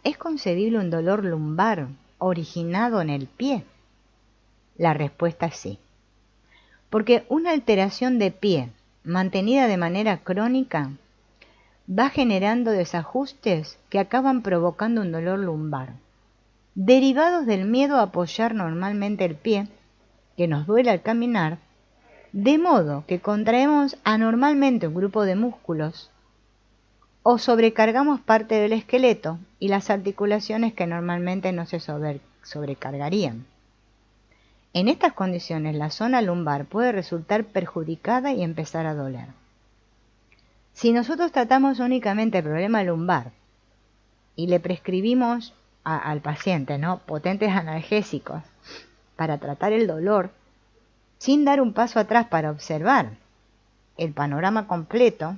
¿Es concebible un dolor lumbar originado en el pie? La respuesta es sí, porque una alteración de pie mantenida de manera crónica va generando desajustes que acaban provocando un dolor lumbar, derivados del miedo a apoyar normalmente el pie, que nos duele al caminar, de modo que contraemos anormalmente un grupo de músculos o sobrecargamos parte del esqueleto y las articulaciones que normalmente no se sobrecargarían. En estas condiciones, la zona lumbar puede resultar perjudicada y empezar a doler. Si nosotros tratamos únicamente el problema lumbar y le prescribimos al paciente, ¿no?, potentes analgésicos para tratar el dolor, sin dar un paso atrás para observar el panorama completo,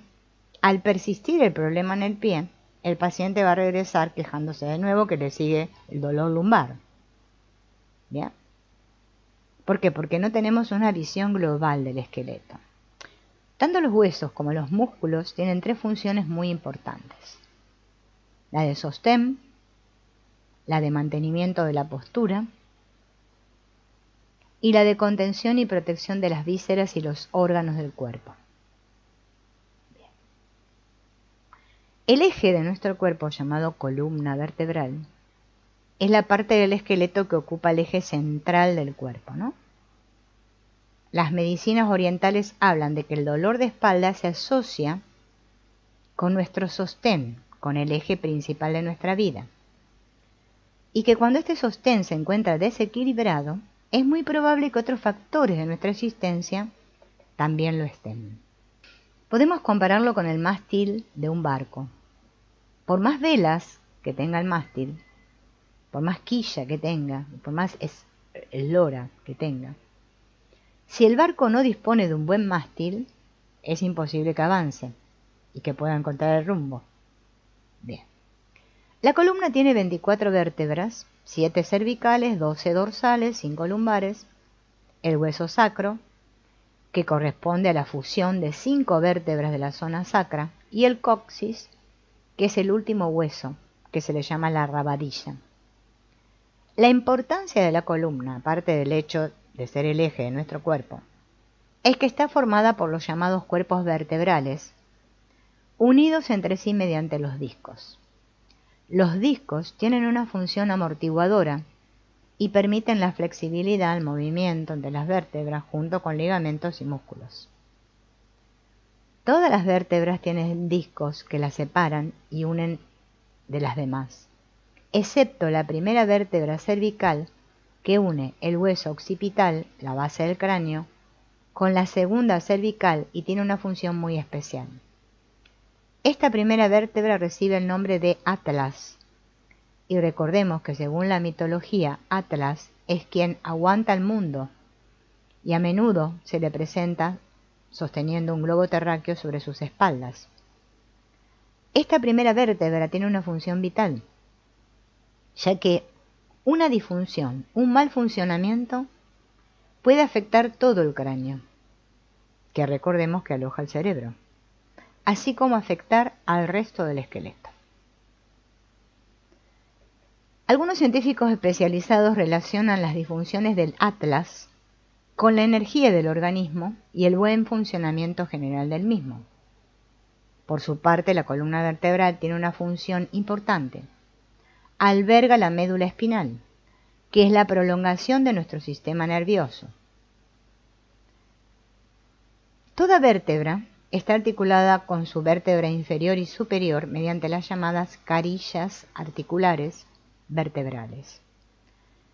al persistir el problema en el pie, el paciente va a regresar quejándose de nuevo que le sigue el dolor lumbar. ¿Bien? ¿Por qué? Porque no tenemos una visión global del esqueleto. Tanto los huesos como los músculos tienen tres funciones muy importantes: la de sostén, la de mantenimiento de la postura y la de contención y protección de las vísceras y los órganos del cuerpo. Bien. El eje de nuestro cuerpo, llamado columna vertebral, es la parte del esqueleto que ocupa el eje central del cuerpo, ¿no? Las medicinas orientales hablan de que el dolor de espalda se asocia con nuestro sostén, con el eje principal de nuestra vida, y que cuando este sostén se encuentra desequilibrado, es muy probable que otros factores de nuestra existencia también lo estén. Podemos compararlo con el mástil de un barco. Por más velas que tenga el mástil, por más quilla que tenga, por más eslora que tenga, si el barco no dispone de un buen mástil, es imposible que avance y que pueda encontrar el rumbo. Bien. La columna tiene 24 vértebras, 7 cervicales, 12 dorsales, 5 lumbares, el hueso sacro, que corresponde a la fusión de 5 vértebras de la zona sacra, y el coxis, que es el último hueso, que se le llama la rabadilla. La importancia de la columna, aparte del hecho de ser el eje de nuestro cuerpo, es que está formada por los llamados cuerpos vertebrales, unidos entre sí mediante los discos. Los discos tienen una función amortiguadora y permiten la flexibilidad al movimiento entre las vértebras junto con ligamentos y músculos. Todas las vértebras tienen discos que las separan y unen de las demás, excepto la primera vértebra cervical, que une el hueso occipital, la base del cráneo, con la segunda cervical y tiene una función muy especial. Esta primera vértebra recibe el nombre de Atlas, y recordemos que según la mitología, Atlas es quien aguanta el mundo, y a menudo se le presenta sosteniendo un globo terráqueo sobre sus espaldas. Esta primera vértebra tiene una función vital, ya que una disfunción, un mal funcionamiento, puede afectar todo el cráneo, que recordemos que aloja el cerebro, así como afectar al resto del esqueleto. Algunos científicos especializados relacionan las disfunciones del Atlas con la energía del organismo y el buen funcionamiento general del mismo. Por su parte, la columna vertebral tiene una función importante. Alberga la médula espinal, que es la prolongación de nuestro sistema nervioso. Toda vértebra está articulada con su vértebra inferior y superior mediante las llamadas carillas articulares vertebrales.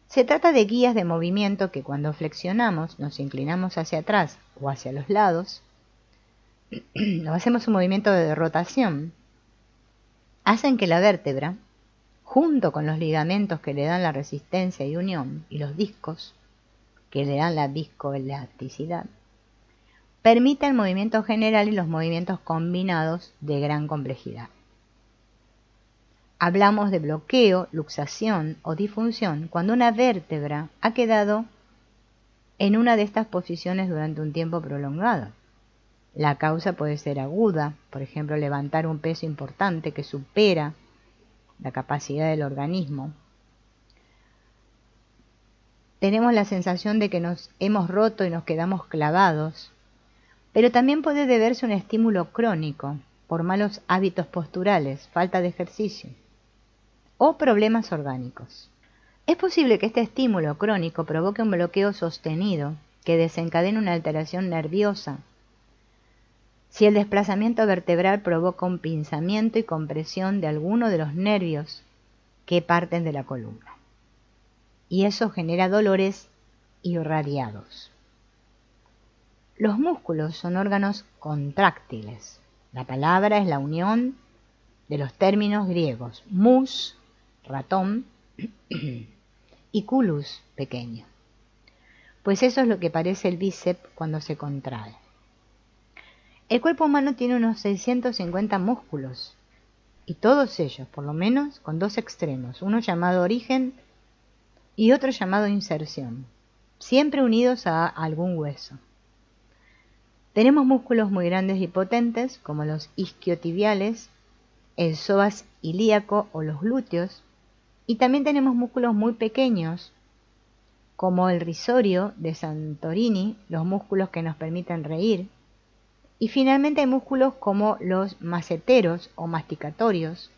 Se trata de guías de movimiento que cuando flexionamos, nos inclinamos hacia atrás o hacia los lados, o hacemos un movimiento de rotación, hacen que la vértebra, junto con los ligamentos que le dan la resistencia y unión, y los discos que le dan la viscoelasticidad, permita el movimiento general y los movimientos combinados de gran complejidad. Hablamos de bloqueo, luxación o disfunción cuando una vértebra ha quedado en una de estas posiciones durante un tiempo prolongado. La causa puede ser aguda, por ejemplo, levantar un peso importante que supera la capacidad del organismo. Tenemos la sensación de que nos hemos roto y nos quedamos clavados, pero también puede deberse a un estímulo crónico por malos hábitos posturales, falta de ejercicio o problemas orgánicos. Es posible que este estímulo crónico provoque un bloqueo sostenido que desencadene una alteración nerviosa. Si el desplazamiento vertebral provoca un pinzamiento y compresión de alguno de los nervios que parten de la columna, y eso genera dolores irradiados. Los músculos son órganos contráctiles. La palabra es la unión de los términos griegos mus, ratón, y culus, pequeño. Pues eso es lo que parece el bíceps cuando se contrae. El cuerpo humano tiene unos 650 músculos, y todos ellos, por lo menos, con dos extremos, uno llamado origen y otro llamado inserción, siempre unidos a algún hueso. Tenemos músculos muy grandes y potentes, como los isquiotibiales, el psoas ilíaco o los glúteos, y también tenemos músculos muy pequeños, como el risorio de Santorini, los músculos que nos permiten reír, y finalmente hay músculos como los maceteros o masticatorios,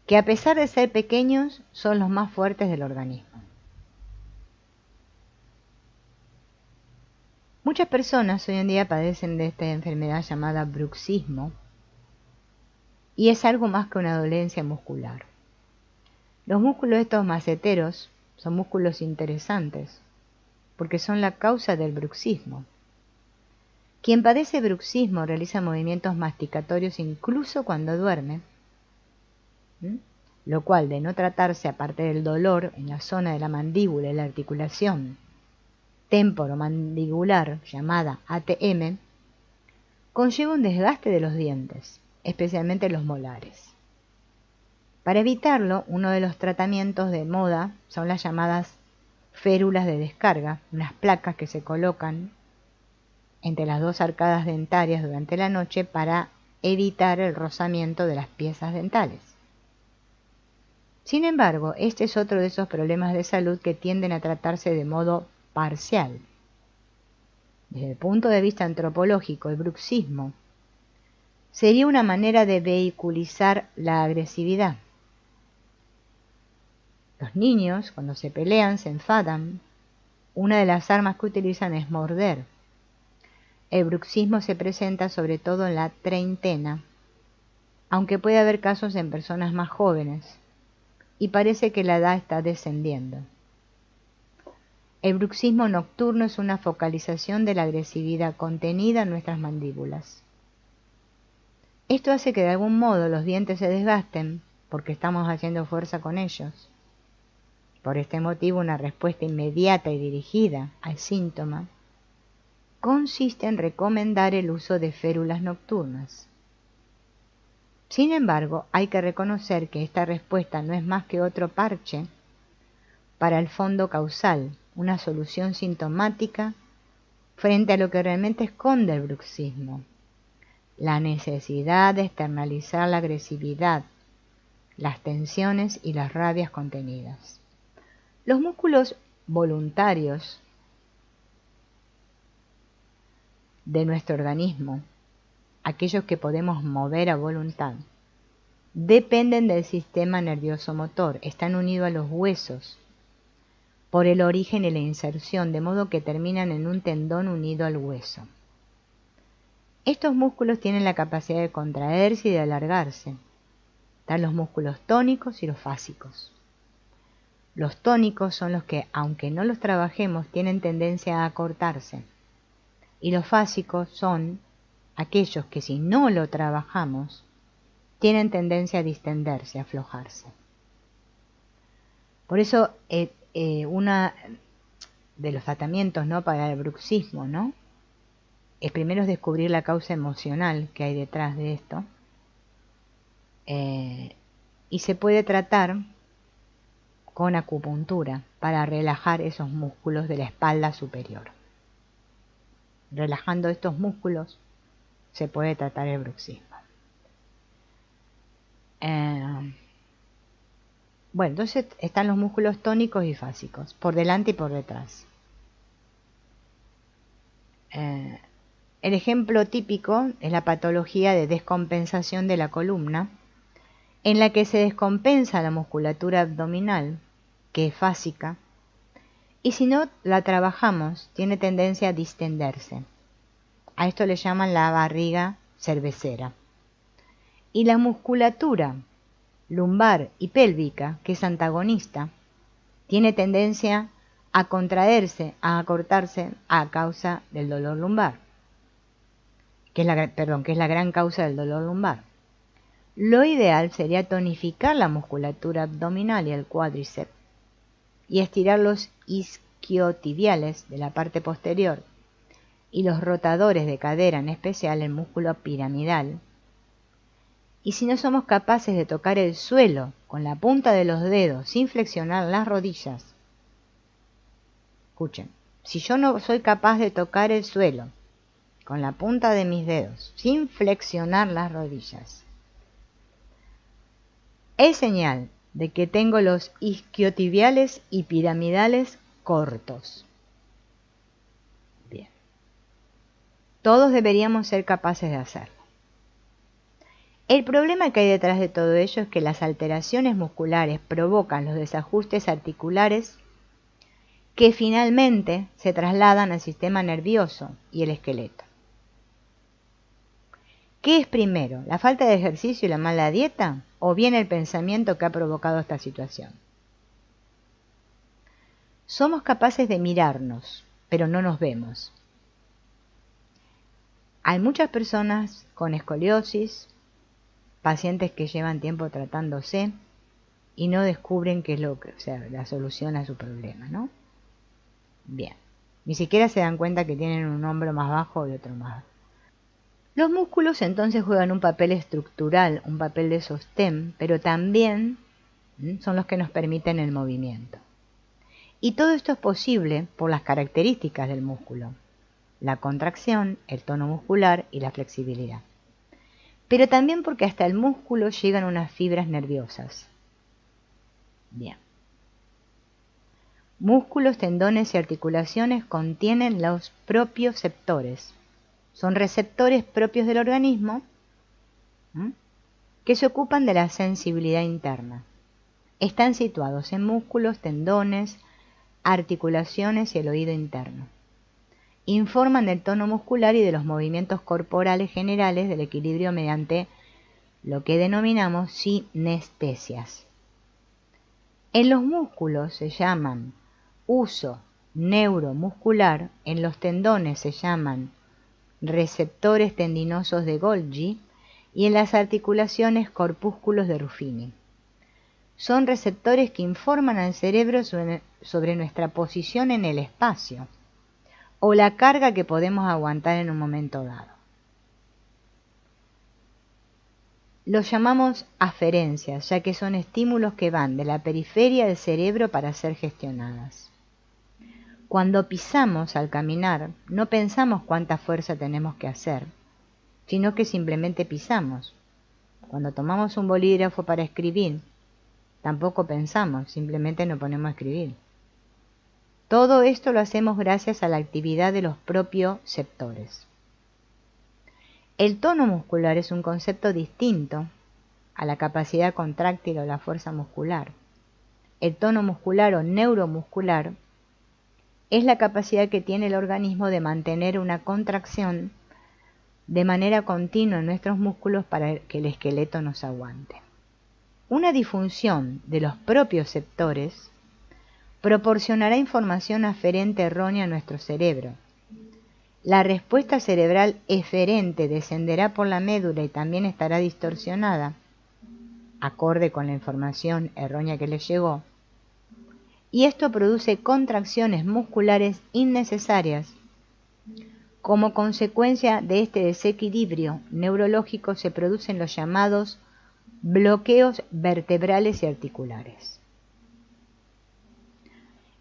que a pesar de ser pequeños, son los más fuertes del organismo. Muchas personas hoy en día padecen de esta enfermedad llamada bruxismo, y es algo más que una dolencia muscular. Los músculos estos maceteros son músculos interesantes, porque son la causa del bruxismo. Quien padece bruxismo realiza movimientos masticatorios incluso cuando duerme, lo cual, de no tratarse aparte del dolor en la zona de la mandíbula y la articulación temporomandibular llamada ATM, conlleva un desgaste de los dientes, especialmente los molares. Para evitarlo, uno de los tratamientos de moda son las llamadas férulas de descarga, unas placas que se colocan entre las dos arcadas dentarias durante la noche para evitar el rozamiento de las piezas dentales. Sin embargo, este es otro de esos problemas de salud que tienden a tratarse de modo parcial. Desde el punto de vista antropológico, el bruxismo sería una manera de vehiculizar la agresividad. Los niños, cuando se pelean, se enfadan. Una de las armas que utilizan es morder. El bruxismo se presenta sobre todo en la treintena, aunque puede haber casos en personas más jóvenes, y parece que la edad está descendiendo. El bruxismo nocturno es una focalización de la agresividad contenida en nuestras mandíbulas. Esto hace que de algún modo los dientes se desgasten porque estamos haciendo fuerza con ellos. Por este motivo, una respuesta inmediata y dirigida al síntoma consiste en recomendar el uso de férulas nocturnas. Sin embargo, hay que reconocer que esta respuesta no es más que otro parche para el fondo causal, una solución sintomática frente a lo que realmente esconde el bruxismo: la necesidad de externalizar la agresividad, las tensiones y las rabias contenidas. Los músculos voluntarios de nuestro organismo, aquellos que podemos mover a voluntad, dependen del sistema nervioso motor, están unidos a los huesos por el origen y la inserción, de modo que terminan en un tendón unido al hueso. Estos músculos tienen la capacidad de contraerse y de alargarse. Están los músculos tónicos y los fásicos. Los tónicos son los que, aunque no los trabajemos, tienen tendencia a acortarse. Y los fásicos son aquellos que, si no lo trabajamos, tienen tendencia a distenderse, a aflojarse. Por eso, uno de los tratamientos, ¿no?, para el bruxismo, ¿no?, es primero descubrir la causa emocional que hay detrás de esto. Y se puede tratar con acupuntura para relajar esos músculos de la espalda superior. Relajando estos músculos se puede tratar el bruxismo. Bueno, entonces están los músculos tónicos y fásicos, por delante y por detrás. El ejemplo típico es la patología de descompensación de la columna, en la que se descompensa la musculatura abdominal, que es fásica, y si no la trabajamos, tiene tendencia a distenderse. A esto le llaman la barriga cervecera. Y la musculatura lumbar y pélvica, que es antagonista, tiene tendencia a contraerse, a acortarse a causa del dolor lumbar, que es la gran causa del dolor lumbar. Lo ideal sería tonificar la musculatura abdominal y el cuádriceps y estirar los isquiotibiales de la parte posterior y los rotadores de cadera, en especial el músculo piramidal. Y si no somos capaces de tocar el suelo con la punta de los dedos sin flexionar las rodillas, escuchen, si yo no soy capaz de tocar el suelo con la punta de mis dedos sin flexionar las rodillas, es señal de que tengo los isquiotibiales y piramidales cortos. Bien. Todos deberíamos ser capaces de hacerlo. El problema que hay detrás de todo ello es que las alteraciones musculares provocan los desajustes articulares que finalmente se trasladan al sistema nervioso y el esqueleto. ¿Qué es primero, la falta de ejercicio y la mala dieta, o bien el pensamiento que ha provocado esta situación? Somos capaces de mirarnos, pero no nos vemos. Hay muchas personas con escoliosis, pacientes que llevan tiempo tratándose y no descubren qué es la solución a su problema, ¿no? Bien, ni siquiera se dan cuenta que tienen un hombro más bajo y otro más. Los músculos entonces juegan un papel estructural, un papel de sostén, pero también son los que nos permiten el movimiento. Y todo esto es posible por las características del músculo: la contracción, el tono muscular y la flexibilidad. Pero también porque hasta el músculo llegan unas fibras nerviosas. Bien. Músculos, tendones y articulaciones contienen los propioceptores. Son receptores propios del organismo que se ocupan de la sensibilidad interna. Están situados en músculos, tendones, articulaciones y el oído interno. Informan del tono muscular y de los movimientos corporales generales del equilibrio mediante lo que denominamos sinestesias. En los músculos se llaman uso neuromuscular, en los tendones se llaman receptores tendinosos de Golgi y en las articulaciones corpúsculos de Ruffini. Son receptores que informan al cerebro sobre nuestra posición en el espacio o la carga que podemos aguantar en un momento dado. Los llamamos aferencias, ya que son estímulos que van de la periferia del cerebro para ser gestionadas. Cuando pisamos al caminar, no pensamos cuánta fuerza tenemos que hacer, sino que simplemente pisamos. Cuando tomamos un bolígrafo para escribir, tampoco pensamos, simplemente nos ponemos a escribir. Todo esto lo hacemos gracias a la actividad de los propioceptores. El tono muscular es un concepto distinto a la capacidad contráctil o la fuerza muscular. El tono muscular o neuromuscular es la capacidad que tiene el organismo de mantener una contracción de manera continua en nuestros músculos para que el esqueleto nos aguante. Una disfunción de los propioceptores proporcionará información aferente errónea a nuestro cerebro. La respuesta cerebral eferente descenderá por la médula y también estará distorsionada, acorde con la información errónea que le llegó, y esto produce contracciones musculares innecesarias. Como consecuencia de este desequilibrio neurológico se producen los llamados bloqueos vertebrales y articulares.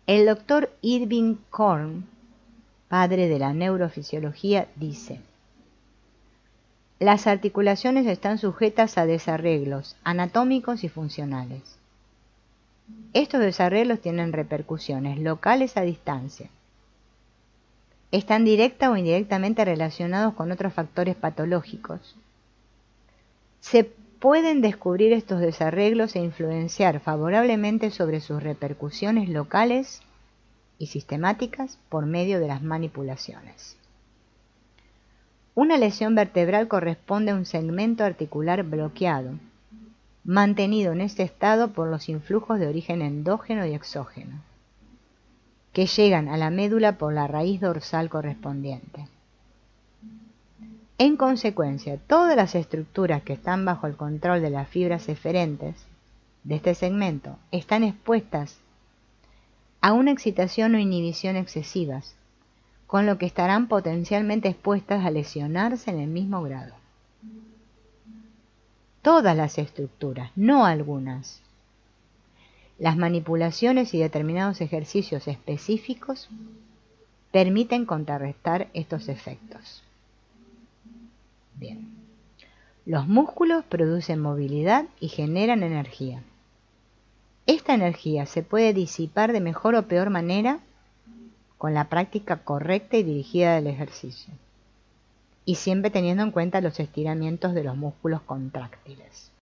El doctor Irving Korn, padre de la neurofisiología, dice: las articulaciones están sujetas a desarreglos anatómicos y funcionales. Estos desarreglos tienen repercusiones locales a distancia. Están directa o indirectamente relacionados con otros factores patológicos. Se pueden descubrir estos desarreglos e influenciar favorablemente sobre sus repercusiones locales y sistemáticas por medio de las manipulaciones. Una lesión vertebral corresponde a un segmento articular bloqueado, mantenido en este estado por los influjos de origen endógeno y exógeno, que llegan a la médula por la raíz dorsal correspondiente. En consecuencia, todas las estructuras que están bajo el control de las fibras eferentes de este segmento están expuestas a una excitación o inhibición excesivas, con lo que estarán potencialmente expuestas a lesionarse en el mismo grado. Todas las estructuras, no algunas. Las manipulaciones y determinados ejercicios específicos permiten contrarrestar estos efectos. Bien. Los músculos producen movilidad y generan energía. Esta energía se puede disipar de mejor o peor manera con la práctica correcta y dirigida del ejercicio, y siempre teniendo en cuenta los estiramientos de los músculos contráctiles.